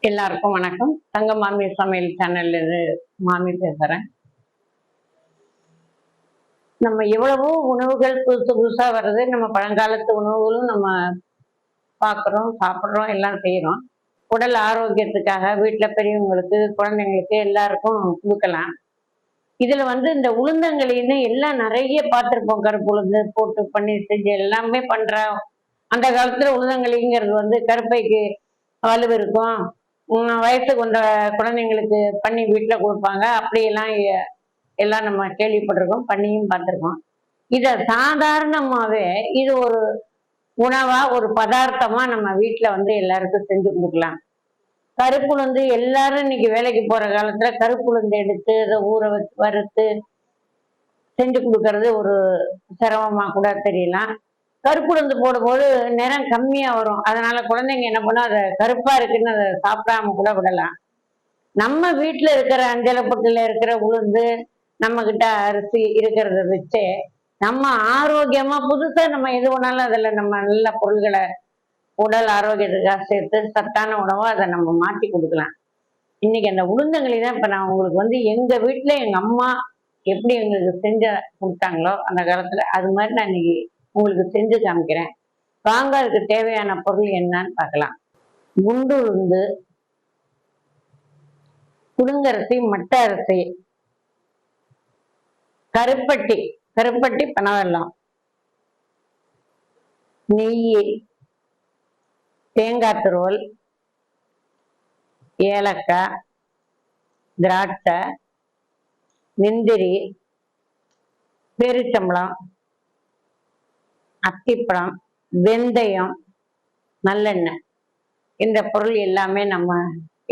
எல்லாருக்கும் வணக்கம். தங்க மாமி சமையல் சேனல்ல இருந்து மாமி பேசுறேன். நம்ம எவ்வளவோ உணவுகள் புதுசு புதுசா வருது. நம்ம பழங்காலத்து உணவுகளும் நம்ம பார்க்குறோம், சாப்பிட்றோம், எல்லாம் செய்யறோம். உடல் ஆரோக்கியத்துக்காக வீட்டுல பெரியவங்களுக்கு, குழந்தைங்களுக்கு எல்லாருக்கும் கொடுக்கலாம். இதுல இந்த உளுந்தங்களின்னு எல்லாம் நிறைய பார்த்துருப்போம். கருப்பு உளுந்து போட்டு பண்ணி செஞ்சு எல்லாமே பண்றோம். அந்த காலத்துல உளுந்தங்களிங்கிறது கருப்பைக்கு வலு இருக்கும். வயசுக்கு வந்த குழந்தைங்களுக்கு பண்ணி வீட்டுல கொடுப்பாங்க. அப்படியெல்லாம் எல்லாம் நம்ம கேள்விப்பட்டிருக்கோம், பண்ணியும் பார்த்துருக்கோம். இத சாதாரணமாவே இது ஒரு உணவா, ஒரு பதார்த்தமா நம்ம வீட்டுல எல்லாருக்கும் செஞ்சு கொடுக்கலாம். கருப்புளுந்து எல்லாரும் இன்னைக்கு வேலைக்கு போற காலத்துல கருப்புளுந்து எடுத்து அதை ஊற வச்சு வறுத்து செஞ்சு கொடுக்கறது ஒரு சிரமமா கூட தெரியலாம். கருப்புளுந்து போடும்போது நிறம் கம்மியா வரும். அதனால குழந்தைங்க என்ன பண்ணும், அதை கருப்பா இருக்குன்னு அதை சாப்பிடாம கூட விடலாம். நம்ம வீட்டுல இருக்கிற அஞ்சலப்பட்டுல இருக்கிற உளுந்து, நம்ம கிட்ட அரிசி இருக்கிறத வச்சு நம்ம ஆரோக்கியமா புதுசா நம்ம எது வேணாலும் அதுல நம்ம நல்ல பொருள்களை உடல் ஆரோக்கியத்துக்காக சேர்த்து சத்தான உணவா அதை நம்ம மாற்றி கொடுக்கலாம். இன்னைக்கு அந்த உளுந்தங்களி தான் இப்ப நான் உங்களுக்கு எங்க வீட்டுல எங்க அம்மா எப்படி எங்களுக்கு செஞ்ச கொடுத்தாங்களோ அந்த காலத்துல, அது மாதிரி நான் இன்னைக்கு உங்களுக்கு செஞ்சு காமிக்கிறேன். வாங்க, அதுக்கு தேவையான பொருள் என்னன்னு பார்க்கலாம். குண்டு உளுந்து, புழுங்கரிசி, மட்டை அரிசி, கருப்பட்டி கருப்பட்டி பனவெல்லம், நெய், தேங்காய் துருவல், ஏலக்காய், திராட்சை, முந்திரி, பேரிச்சம்பழம், அத்திப்பழம், வெந்தயம், நல்லெண்ணெய். இந்த பொருள் எல்லாமே நம்ம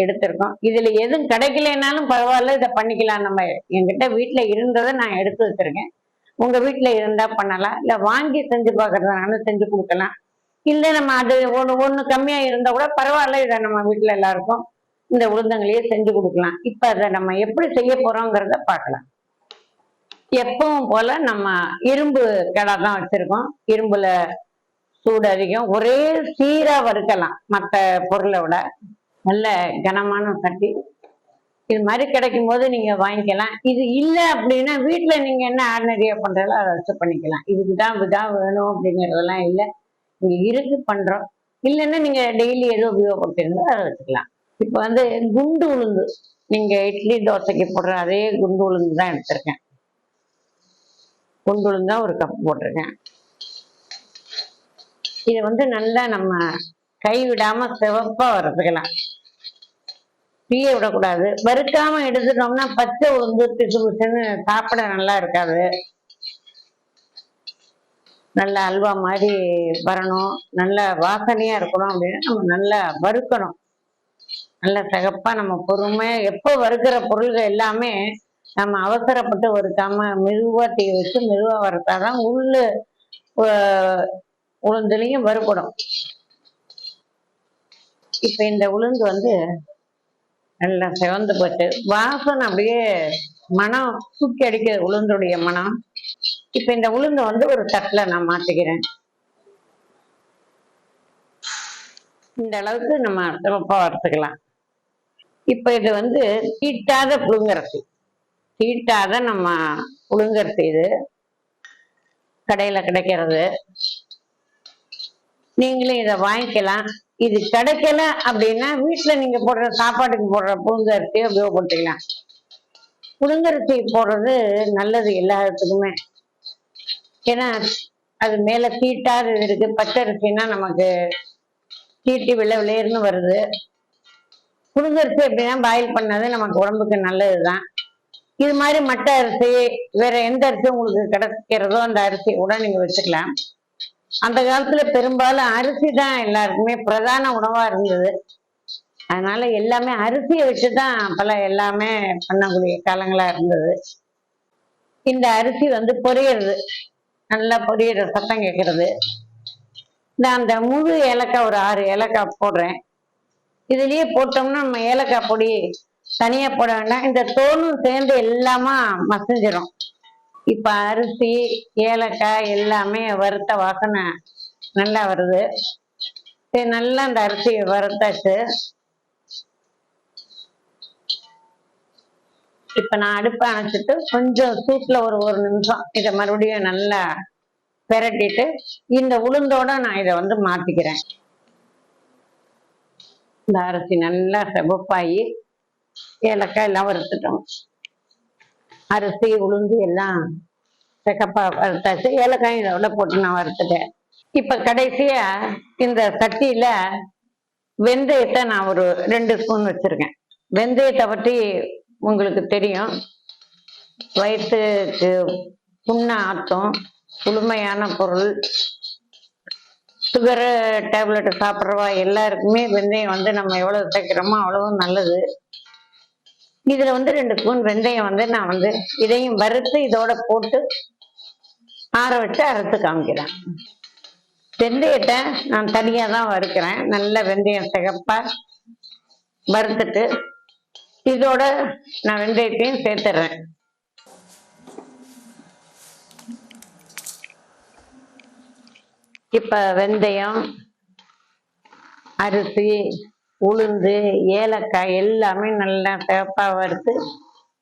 எடுத்திருக்கோம். இதுல எதுவும் கிடைக்கலனாலும் பரவாயில்ல, இதை பண்ணிக்கலாம். நம்ம என்கிட்ட வீட்டுல இருந்ததை நான் எடுத்து வச்சிருக்கேன். உங்க வீட்டுல இருந்தா பண்ணலாம், இல்ல வாங்கி செஞ்சு பார்க்கறதுனாலும் செஞ்சு கொடுக்கலாம். இல்ல நம்ம அது ஒண்ணு கம்மியா இருந்தா கூட பரவாயில்ல, இதை நம்ம வீட்டுல எல்லாருக்கும் இந்த உளுந்தங்களையே செஞ்சு கொடுக்கலாம். இப்ப அதை நம்ம எப்படி செய்ய போறோங்கிறத பார்க்கலாம். எப்பவும் போல நம்ம இரும்பு கடை தான் வச்சிருக்கோம். இரும்புல சூடு அதிகம், ஒரே சீரா வறுக்கலாம். மற்ற பொருளை விட நல்ல கனமான சட்டி இது மாதிரி கிடைக்கும் போது நீங்க வாங்கிக்கலாம். இது இல்லை அப்படின்னா வீட்டுல நீங்க என்ன ஆர்டினரியா பண்றதோ அதை வச்சு பண்ணிக்கலாம். இதுக்குதான் இதுதான் வேணும் அப்படிங்கிறதெல்லாம் இல்லை, இங்க இருக்கு பண்றோம். இல்லைன்னா நீங்க டெய்லி எதுவும் உபயோகப்படுத்திருந்தோ அதை வச்சுக்கலாம். இப்ப குண்டு உளுந்து, நீங்க இட்லி தோசைக்கு போடுற அதே குண்டு உளுந்து தான் எடுத்திருக்கேன். குண்டு உளுந்து தான் ஒரு கப் போட்டிருக்கேன். இதை நல்லா நம்ம கை விடாம சிவப்பா வறுத்துக்கலாம். தீய விடக்கூடாது. வறுக்காம எடுத்துட்டோம்னா பச்சை உளுந்து பிசு பிசுன்னு சாப்பிட நல்லா இருக்காது. நல்ல அல்வா மாதிரி வரணும், நல்ல வாசனையா இருக்கணும் அப்படின்னு நம்ம நல்லா வறுக்கணும். நல்ல சிகப்பா நம்ம பொறுமையா, எப்போ வறுக்கிற பொருள்கள் எல்லாமே நம்ம அவசரப்பட்டு வறுக்காம மெதுவா தீ வச்சு மெதுவா வறுத்தாதான் உளுந்துலையும் வறுப்படும். இப்ப இந்த உளுந்து நல்லா சிவந்து போச்சு. வாசனை அப்படியே மனம் தூக்கி அடிக்குது, உளுந்துடைய மனம். இப்ப இந்த உளுந்து ஒரு தட்டுல நான் மாத்திக்கிறேன். இந்த அளவுக்கு நம்ம சிவப்பா வறுத்துக்கலாம். இப்ப இது தீட்டாத புழுங்கரிசி, தீட்டாத நம்ம புழுங்கரிசி. இது கடையில கிடைக்கிறது, நீங்களும் இதை வாங்கிக்கலாம். இது கிடைக்கல அப்படின்னா வீட்டுல நீங்க போடுற சாப்பாட்டுக்கு போடுற புழுங்கரிசியை உபயோகப்படுத்திக்கலாம். புழுங்கரிசி போடுறது நல்லது எல்லாத்துக்குமே. ஏன்னா அது மேல தீட்டாது இருக்கு. பச்சரிசின்னா நமக்கு தீட்டி விளையர்னு வருது. புழுங்கரிசி எப்படின்னா பாயில் பண்ணது நமக்கு உடம்புக்கு நல்லதுதான். இது மாதிரி மட்டை அரிசி, வேற எந்த அரிசி உங்களுக்கு கிடைக்கிறதோ அந்த அரிசி கூட நீங்க வச்சுக்கலாம். அந்த காலத்துல பெரும்பாலும் அரிசி தான் எல்லாருக்குமே பிரதான உணவா இருந்தது. அதனால எல்லாமே அரிசியை வச்சுதான் எல்லாமே பண்ணக்கூடிய காலங்களா இருந்தது. இந்த அரிசி பொரியறது, நல்லா பொரியற சத்தம் கேட்கறது. அந்த முழு ஏலக்காய் ஒரு 6 ஏலக்காய் போடுறேன். இதுலயே போட்டோம்னா நம்ம ஏலக்காய் பொடி தனியா போட வேண்டாம், இந்த தோலும் சேர்ந்து எல்லாமா மசிஞ்சிடும். இப்ப அரிசி, ஏலக்காய் எல்லாமே வறுத்த வாசனை நல்லா வருது. நல்லா அந்த அரிசியை வறுத்தாச்சு. இப்ப நான் அடுப்பை அணைச்சிட்டு கொஞ்சம் சூட்ல ஒரு நிமிஷம் இதை மறுபடியும் நல்லா பெரட்டிட்டு இந்த உளுந்தோட நான் இதை வந்து மாத்திக்கிறேன். இந்த அரிசி நல்லா செவப்பாயி ஏலக்காய் எல்லாம் வறுத்துட்டோம். அரிசி உளுந்து எல்லாம் செகப்பா வறுத்தாச்சு. ஏலக்காய் இதோட போட்டு நான் வறுத்துட்டேன். இப்ப கடைசியா இந்த சட்டியில வெந்தயத்தை நான் ஒரு 2 ஸ்பூன் வச்சிருக்கேன். வெந்தயத்தை பற்றி உங்களுக்கு தெரியும், வயிற்றுக்கு புண்ணை ஆற்றும், குளுமையான பொருள். சுகரு டேப்லெட் சாப்பிட்றவா எல்லாருக்குமே வெந்தயம் வந்து நம்ம எவ்வளவு சேர்க்கிறோமோ அவ்வளவு நல்லது. இதுல வந்து 2 ஸ்பூன் வெந்தயம் வந்து நான் வந்து இதையும் வறுத்து இதோட போட்டு ஆற வச்சு அரைத்து காமிக்கிறேன். வெந்தயத்தை நான் தனியா தான் வறுக்கிறேன். நல்ல வெந்தயம் சிகப்பா வறுத்துட்டு இதோட நான் வெந்தயத்தையும் சேர்த்துறேன். இப்ப வெந்தயம், அரிசி, உளுந்து, ஏலக்காய் எல்லாமே நல்லா சிவப்பா வறுத்து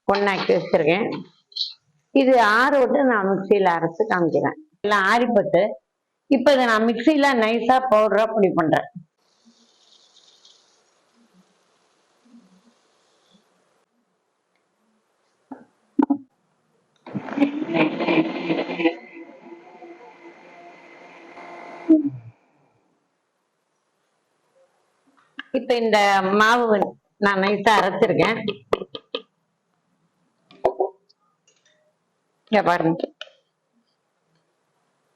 ஒண்ணாக்கி வச்சிருக்கேன். இது ஆற விட்டு நான் மிக்சியில அரைச்சு காமிக்கிறேன். எல்லாம் ஆறிப்பட்டு இப்ப இதை நான் மிக்சியில நைஸா பவுடரா பொடி பண்றேன். இப்ப இந்த மாவு நான் நைஸா அரைச்சிருக்கேன். இங்க பாருங்க,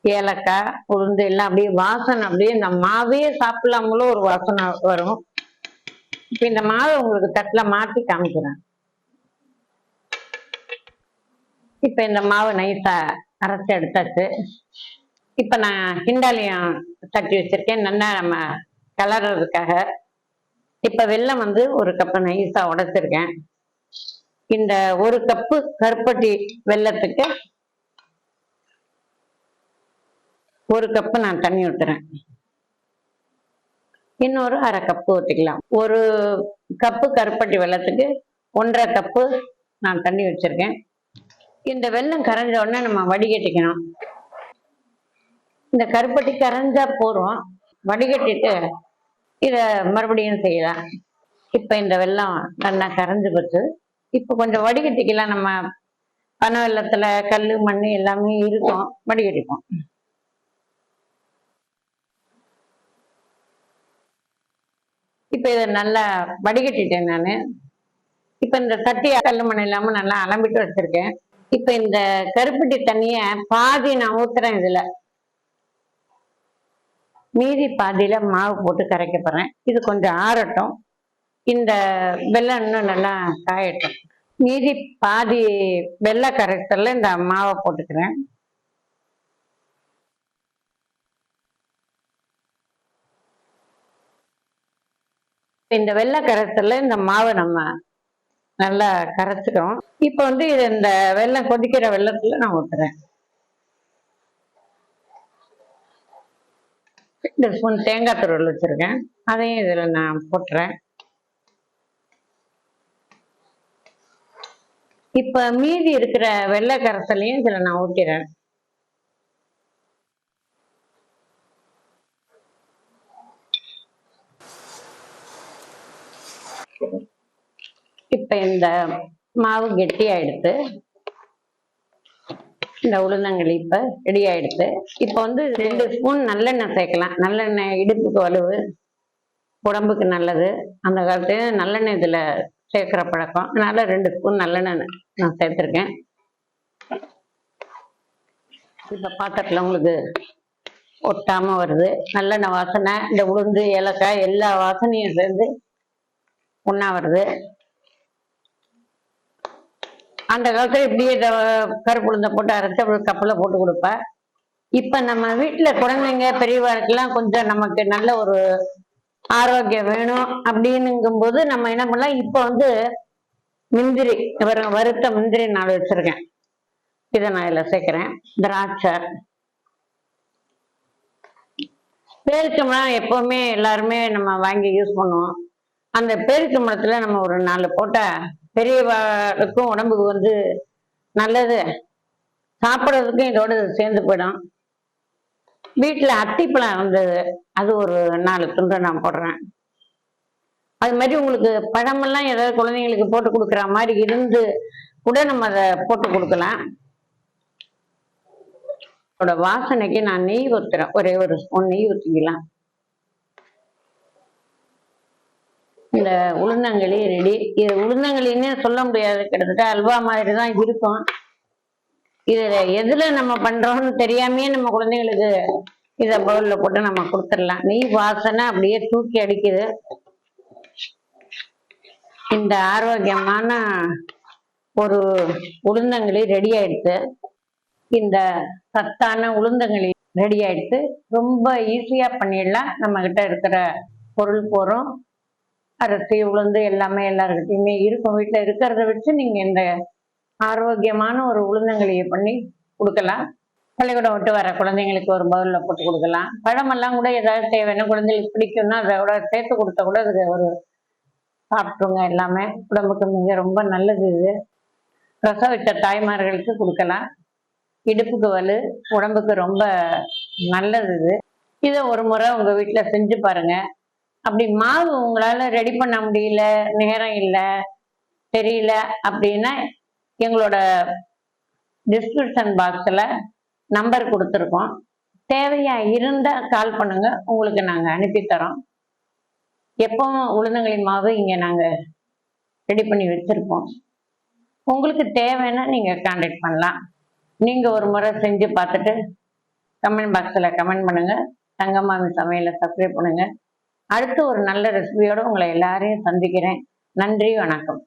ஏலக்காய் உளுந்து எல்லாம் அப்படியே வாசனை, அப்படியே இந்த மாவே சாப்பிடலாமலும் ஒரு வாசனை வரும். இப்ப இந்த மாவை உங்களுக்கு தட்டுல மாத்தி காமிக்கிறேன். இப்ப இந்த மாவு நைஸா அரைச்சு எடுத்தாச்சு. இப்ப நான் கிண்டாலியம் தட்டி வச்சிருக்கேன் நல்லா நம்ம கலர்றதுக்காக. இப்ப வெல்லம் வந்து 1 கப்பு நைஸா உடைச்சிருக்கேன். இந்த 1 கப்பு கருப்பட்டி வெல்லத்துக்கு 1 கப்பு நான் தண்ணி ஊத்துறேன். இன்னொரு 1/2 கப்பு ஊற்றிக்கலாம். 1 கப்பு கருப்பட்டி வெல்லத்துக்கு 1/2 கப்பு நான் தண்ணி வச்சிருக்கேன். இந்த வெல்லம் கரைஞ்ச உடனே நம்ம வடிகட்டிக்கணும். இந்த கருப்பட்டி கரைஞ்சா போறோம், வடிகட்டிட்டு இத மறுபடியும் செய்யலாம். இப்ப இந்த வெல்லம் நல்லா கரைஞ்சு போச்சு. இப்ப கொஞ்சம் வடிகட்டிக்கலாம். நம்ம பனை வெல்லத்துல கல்லு மண் எல்லாமே இருக்கும், வடிகட்டிப்போம். இப்ப இதை நல்லா வடிகட்டிட்டேன் நானு. இப்ப இந்த சட்டியா கல்லு மண் இல்லாம நல்லா அலம்பிட்டு வச்சிருக்கேன். இப்ப இந்த கருப்பட்டி தண்ணிய பாதி நான் ஊத்துறேன். இதுல மீதி பாதியில மாவு போட்டு கரைக்க போறேன். இது கொஞ்சம் ஆறட்டும், இந்த வெல்லம் இன்னும் நல்லா காயட்டும். மீதி பாதி வெள்ளை கரைசல்ல இந்த மாவை போட்டுக்கிறேன். இந்த வெள்ளை கரைசல்ல இந்த மாவை நம்ம நல்லா கரைச்சிக்கிறோம். இப்ப வந்து இது இந்த வெல்லம் கொதிக்கிற வெள்ளத்துல நான் ஊத்துறேன். 2 ஸ்பூன் தேங்காய் துருவல் வச்சிருக்கேன், அதையும் இதுல நான் போட்டுறேன். இப்ப மீதி இருக்கிற வெள்ளை கரைசலையும் இதுல நான் ஊத்திறேன். இப்ப இந்த மாவு கெட்டி ஆயிடுத்து. இந்த உளுந்தங்களி இப்ப ரெடி ஆயிடுத்து. இப்ப வந்து 2 ஸ்பூன் நல்லெண்ணெய் சேர்க்கலாம். நல்லெண்ணெய் இடுப்புக்கு வலுவு, உடம்புக்கு நல்லது. அந்த காலத்துல நல்லெண்ணெய் இதுல சேர்க்கிற பழக்கம், அதனால 2 ஸ்பூன் நல்லெண்ணெய் நான் சேர்த்திருக்கேன். இப்ப பாத்திரத்துல உங்களுக்கு ஒட்டாம வருது. நல்லெண்ணெய் வாசனை, இந்த உளுந்து ஏலக்காய் எல்லா வாசனையும் சேர்ந்து ஒண்ணா வருது. அந்த காலத்துல இப்படியே கருப்பு உளுந்த போட்டு அரைச்சு அப்படி கப்பல போட்டு கொடுப்பேன். இப்ப நம்ம வீட்டுல குழந்தைங்க பெரியவர்களுக்கெல்லாம் கொஞ்சம் நமக்கு நல்ல ஒரு ஆரோக்கியம் வேணும் அப்படின்னுங்கும் போது நம்ம என்ன பண்ணலாம், இப்ப வந்து முந்திரி, வறுத்த முந்திரி 4 வச்சிருக்கேன், இதை நான் இதுல சேர்க்கிறேன். திராட்சை, பேரிச்சம்பழம் எப்பவுமே எல்லாருமே நம்ம வாங்கி யூஸ் பண்ணுவோம். அந்த பேரிச்சம்பழத்துல நம்ம ஒரு 4 போட்டா பெரியவாளுக்கும் உடம்புக்கு வந்து நல்லது, சாப்பிட்றதுக்கும் இதோட சேர்ந்து போயிடும். வீட்டுல அத்திப்பழம் இருந்தது, அது ஒரு 4 துண்டு நான் போடுறேன். அது மாதிரி உங்களுக்கு பழமெல்லாம் ஏதாவது குழந்தைங்களுக்கு போட்டு கொடுக்குற மாதிரி இருந்து கூட நம்ம அதை போட்டு கொடுக்கலாம். அதோட வாசனைக்கு நான் நெய் ஊத்துறேன், ஒரே ஒரு ஸ்பூன் நெய் ஊற்றிக்கலாம். இந்த உளுந்தங்களி ரெடி. இது உளுந்தங்களின்னு சொல்ல முடியாது, கிட்டத்தட்ட அல்வா மாதிரி தான் இருக்கும். இதுல எதுல நம்ம பண்றோம்னு தெரியாமையே நம்ம குழந்தைங்களுக்கு இத பவுல்ல போட்டு நம்ம கொடுத்துடலாம். நெய் வாசனை அப்படியே தூக்கி அடிக்குது. இந்த ஆரோக்கியமான ஒரு உளுந்தங்களி ரெடி ஆயிடுச்சு. இந்த சத்தான உளுந்தங்களி ரெடி ஆயிடுச்சு. ரொம்ப ஈஸியா பண்ணிடலாம். நம்ம கிட்ட இருக்கிற பொருள் போறோம், அரிசி உளுந்து எல்லாமே எல்லாருக்கிட்டையுமே இருக்கும். வீட்டுல இருக்கிறத வச்சு நீங்க இந்த ஆரோக்கியமான ஒரு உளுந்தங்களியை பண்ணி கொடுக்கலாம். பள்ளிக்கூடம் விட்டு வர குழந்தைங்களுக்கு ஒரு பவுல்ல போட்டு கொடுக்கலாம். பழமெல்லாம் கூட ஏதாவது தேவைன்னா குழந்தைங்களுக்கு பிடிக்கும்னா அதை கூட சேர்த்து கொடுத்தா கூட அது ஒரு சாப்பிட்டுருங்க. எல்லாமே உடம்புக்கு மிக ரொம்ப நல்லது. இது பிரசவித்த தாய்மார்களுக்கு கொடுக்கலாம். இடுப்புக்கு வலு, உடம்புக்கு ரொம்ப நல்லது. இதை ஒரு முறை உங்க வீட்டுல செஞ்சு பாருங்க. அப்படி மாவு உங்களால ரெடி பண்ண முடியல, நேரம் இல்லை, தெரியல அப்படின்னா எங்களோட டிஸ்கிரிப்ஷன் பாக்ஸ்ல நம்பர் கொடுத்துருக்கோம். தேவையா இருந்தா கால் பண்ணுங்க, உங்களுக்கு நாங்க அனுப்பி தரோம். எப்பவும் உளுந்தங்களி மாவு இங்க நாங்க ரெடி பண்ணி வச்சிருப்போம். உங்களுக்கு தேவைன்னா நீங்க கான்டாக்ட் பண்ணலாம். நீங்க ஒரு முறை செஞ்சு பார்த்துட்டு கமெண்ட் பாக்ஸ்ல கமெண்ட் பண்ணுங்க. தங்கமாமி சமையலை சப்ஸ்கிரைப் பண்ணுங்க. அடுத்து ஒரு நல்ல ரெசிபியோட உங்களை எல்லாரையும் சந்திக்கிறேன். நன்றி, வணக்கம்.